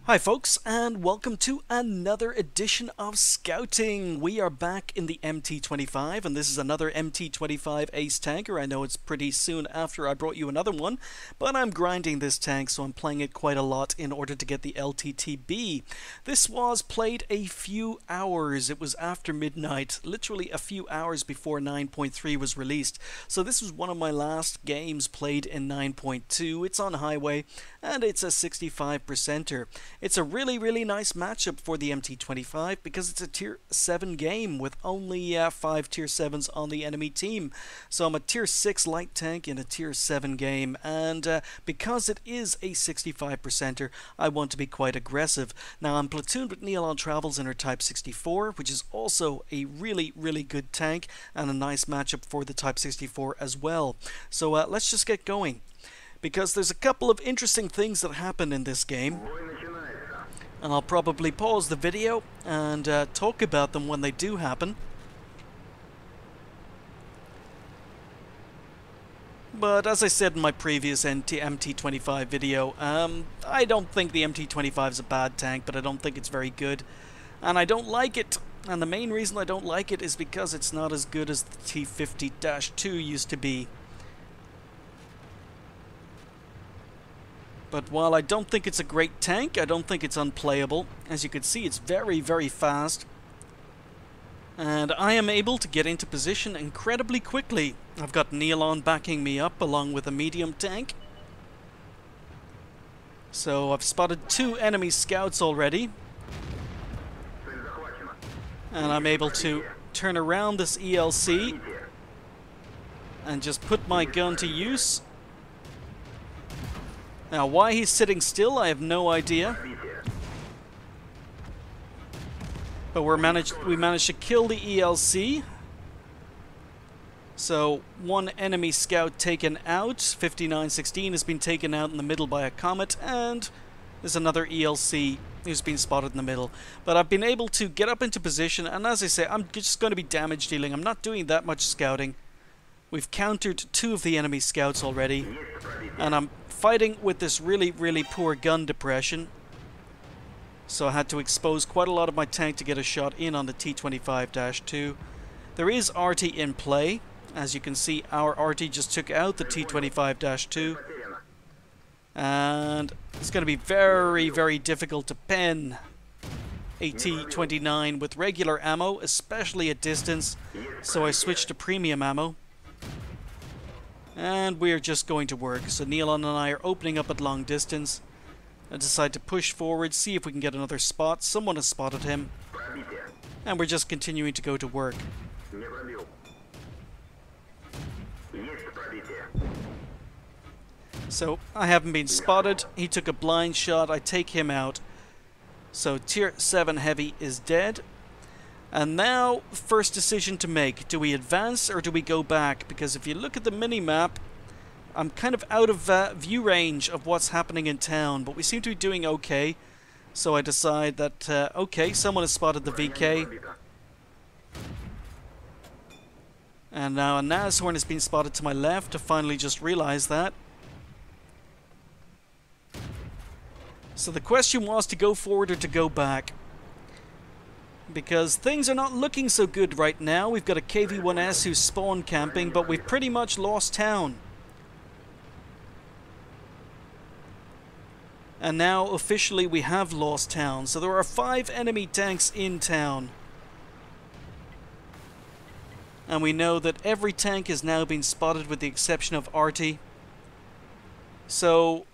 Hi folks, and welcome to another edition of Scouting. We are back in the MT-25, and this is another MT-25 ace tanker. I know it's pretty soon after I brought you another one, but I'm grinding this tank, so I'm playing it quite a lot in order to get the LTTB. This was played a few hours. It was after midnight, literally a few hours before 9.3 was released. So this was one of my last games played in 9.2. It's on highway, and it's a 65%er. It's a really nice matchup for the MT-25 because it's a tier 7 game with only 5 tier 7s on the enemy team. So I'm a tier 6 light tank in a tier 7 game, and because it is a 65%er, I want to be quite aggressive. Now I'm platooned with Neon Travels in her Type 64, which is also a really good tank and a nice matchup for the Type 64 as well. So let's just get going, because there's a couple of interesting things that happen in this game. And I'll probably pause the video and talk about them when they do happen. But as I said in my previous MT-25 video, I don't think the MT-25 is a bad tank, but I don't think it's very good. And I don't like it. And the main reason I don't like it is because it's not as good as the T-50-2 used to be. But while I don't think it's a great tank, I don't think it's unplayable. As you can see, it's very fast. And I am able to get into position incredibly quickly. I've got Neon backing me up along with a medium tank. So I've spotted 2 enemy scouts already. And I'm able to turn around this ELC and just put my gun to use. Now, why he's sitting still, I have no idea. But we managed to kill the ELC. So, one enemy scout taken out. 5916 has been taken out in the middle by a comet, and there's another ELC who's been spotted in the middle. But I've been able to get up into position, and as I say, I'm just going to be damage dealing. I'm not doing that much scouting. We've countered 2 of the enemy scouts already, and I'm fighting with this really poor gun depression. So I had to expose quite a lot of my tank to get a shot in on the T-25-2. There is RT in play. As you can see, our RT just took out the T-25-2. And it's going to be very difficult to pen a T-29 with regular ammo, especially at distance. So I switched to premium ammo. And we're just going to work. So Neon and I are opening up at long distance. I decide to push forward, see if we can get another spot. Someone has spotted him. And we're just continuing to go to work. So I haven't been spotted. He took a blind shot. I take him out. So tier 7 heavy is dead. And now, first decision to make. Do we advance or do we go back? Because if you look at the mini-map, I'm kind of out of view range of what's happening in town, but we seem to be doing okay. So I decide that, okay, someone has spotted the VK. And now a Nashorn has been spotted to my left. I finally just realized that. So the question was to go forward or to go back, because things are not looking so good right now. We've got a KV-1S who's spawn camping, but we've pretty much lost town. And now officially we have lost town. So there are 5 enemy tanks in town. And we know that every tank has now been spotted with the exception of Arty. So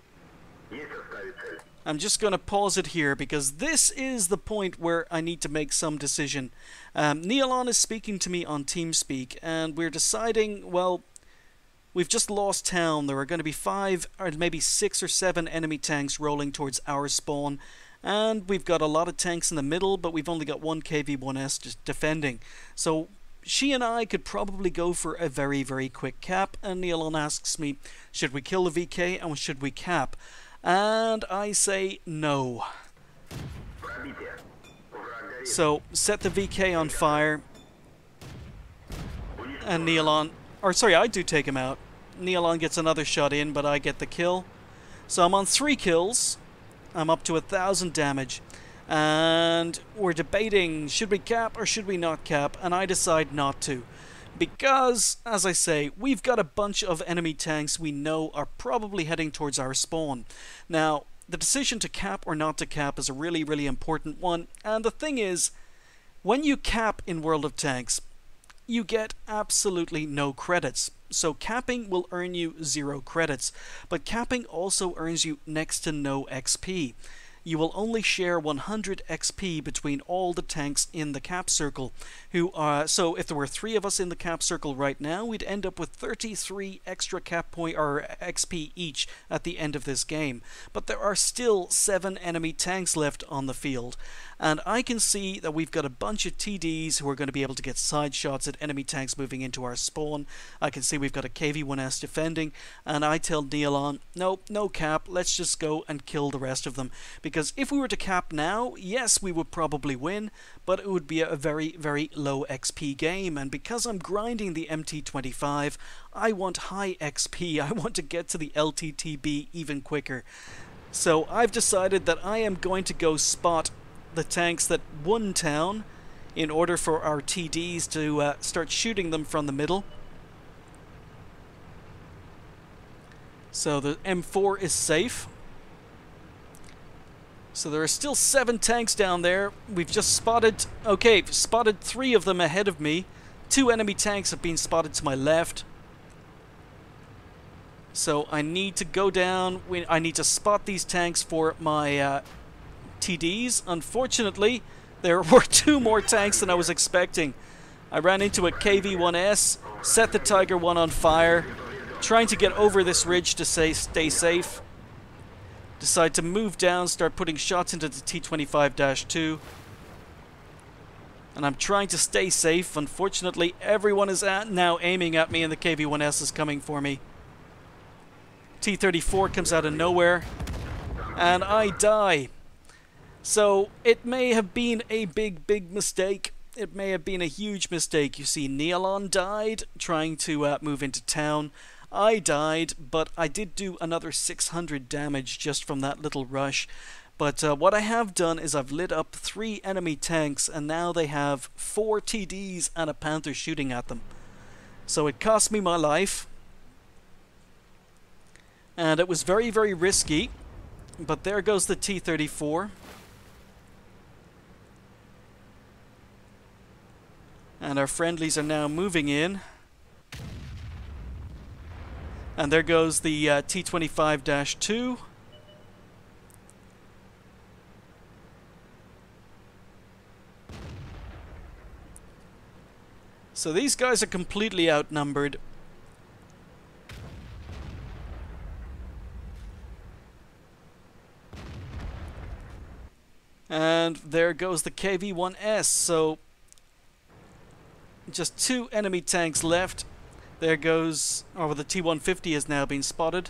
I'm just going to pause it here, because this is the point where I need to make some decision. Neon is speaking to me on TeamSpeak, and we're deciding, well, we've just lost town. There are going to be 5 or maybe 6 or 7 enemy tanks rolling towards our spawn, and we've got a lot of tanks in the middle, but we've only got 1 KV-1S just defending. So she and I could probably go for a very quick cap, and Neon asks me, should we kill the VK and should we cap? And I say no. So set the VK on fire, and Neon, or sorry, I do take him out. Neon gets another shot in, but I get the kill. So I'm on 3 kills. I'm up to 1,000 damage. And we're debating, should we cap or should we not cap? And I decide not to. Because, as I say, we've got a bunch of enemy tanks we know are probably heading towards our spawn. Now, the decision to cap or not to cap is a really, really important one. And the thing is, when you cap in World of Tanks, you get absolutely no credits. So capping will earn you 0 credits, but capping also earns you next to no XP. You will only share 100 XP between all the tanks in the cap circle. So if there were 3 of us in the cap circle right now, we'd end up with 33 extra cap point or XP each at the end of this game. But there are still 7 enemy tanks left on the field. And I can see that we've got a bunch of TDs who are going to be able to get side shots at enemy tanks moving into our spawn. I can see we've got a KV-1S defending, and I tell Nealon, nope, no cap, let's just go and kill the rest of them. Because if we were to cap now, yes, we would probably win, but it would be a very, very low XP game. And because I'm grinding the MT-25, I want high XP. I want to get to the LTTB even quicker. So I've decided that I am going to go spot the tanks that won town in order for our TDs to start shooting them from the middle. So the M4 is safe. So there are still 7 tanks down there. We've just spotted 3 of them ahead of me. 2 enemy tanks have been spotted to my left. So I need to go down. I need to spot these tanks for my TDs. Unfortunately, there were 2 more tanks than I was expecting. I ran into a KV-1S, set the Tiger 1 on fire, trying to get over this ridge to stay safe. Decide to move down, start putting shots into the T-25-2. And I'm trying to stay safe. Unfortunately, everyone is now aiming at me and the KV-1S is coming for me. T-34 comes out of nowhere, and I die. So it may have been a big mistake. It may have been a huge mistake. You see, Nealon died trying to move into town. I died, but I did do another 600 damage just from that little rush. But what I have done is I've lit up 3 enemy tanks, and now they have 4 TDs and a Panther shooting at them. So it cost me my life. And it was very, very risky. But there goes the T-34. And our friendlies are now moving in. And there goes the T-25-2. So these guys are completely outnumbered. And there goes the KV-1S. So just 2 enemy tanks left. There goes, the T-150 has now been spotted.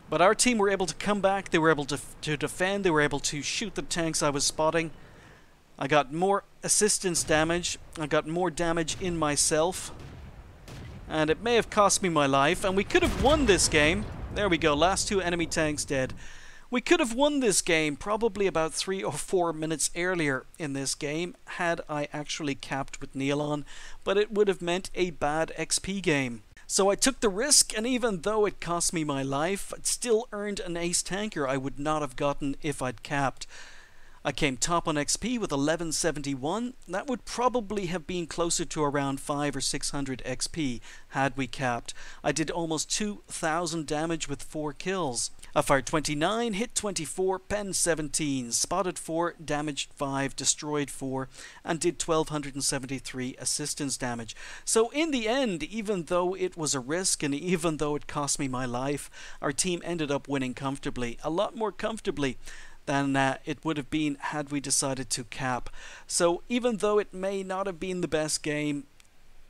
But our team were able to come back, they were able to defend, they were able to shoot the tanks I was spotting. I got more assistance damage, I got more damage in myself. And it may have cost me my life, and we could have won this game. There we go, last 2 enemy tanks dead. We could have won this game probably about 3 or 4 minutes earlier in this game had I actually capped with Nealon, but it would have meant a bad XP game. So I took the risk, and even though it cost me my life, it still earned an ace tanker I would not have gotten if I'd capped. I came top on XP with 1171. That would probably have been closer to around 500 or 600 XP had we capped. I did almost 2,000 damage with 4 kills. I fired 29, hit 24, penned 17, spotted 4, damaged 5, destroyed 4, and did 1,273 assistance damage. So in the end, even though it was a risk and even though it cost me my life, our team ended up winning comfortably, a lot more comfortably than it would have been had we decided to cap. So even though it may not have been the best game,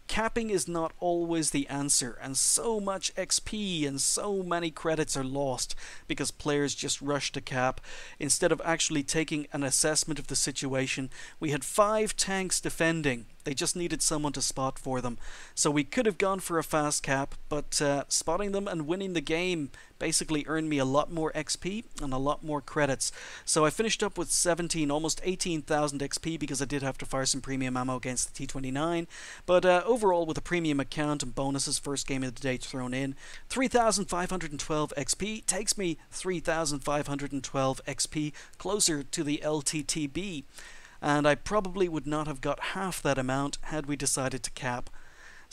capping is not always the answer, and so much XP and so many credits are lost because players just rush to cap instead of actually taking an assessment of the situation. We had 5 tanks defending. They just needed someone to spot for them. So we could have gone for a fast cap, but spotting them and winning the game basically earned me a lot more XP and a lot more credits. So I finished up with 17, almost 18,000 XP because I did have to fire some premium ammo against the T-29. But overall, with a premium account and bonuses, first game of the day thrown in, 3,512 XP takes me 3,512 XP closer to the LTTB. And I probably would not have got half that amount had we decided to cap.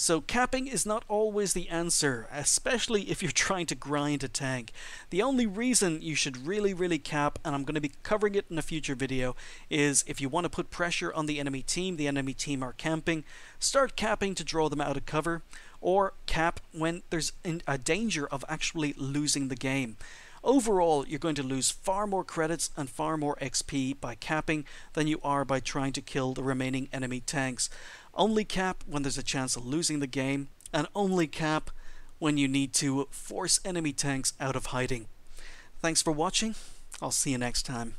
So capping is not always the answer, especially if you're trying to grind a tank. The only reason you should really cap, and I'm going to be covering it in a future video, is if you want to put pressure on the enemy team are camping, start capping to draw them out of cover, or cap when there's a danger of actually losing the game. Overall, you're going to lose far more credits and far more XP by capping than you are by trying to kill the remaining enemy tanks. Only cap when there's a chance of losing the game, and only cap when you need to force enemy tanks out of hiding. Thanks for watching. I'll see you next time.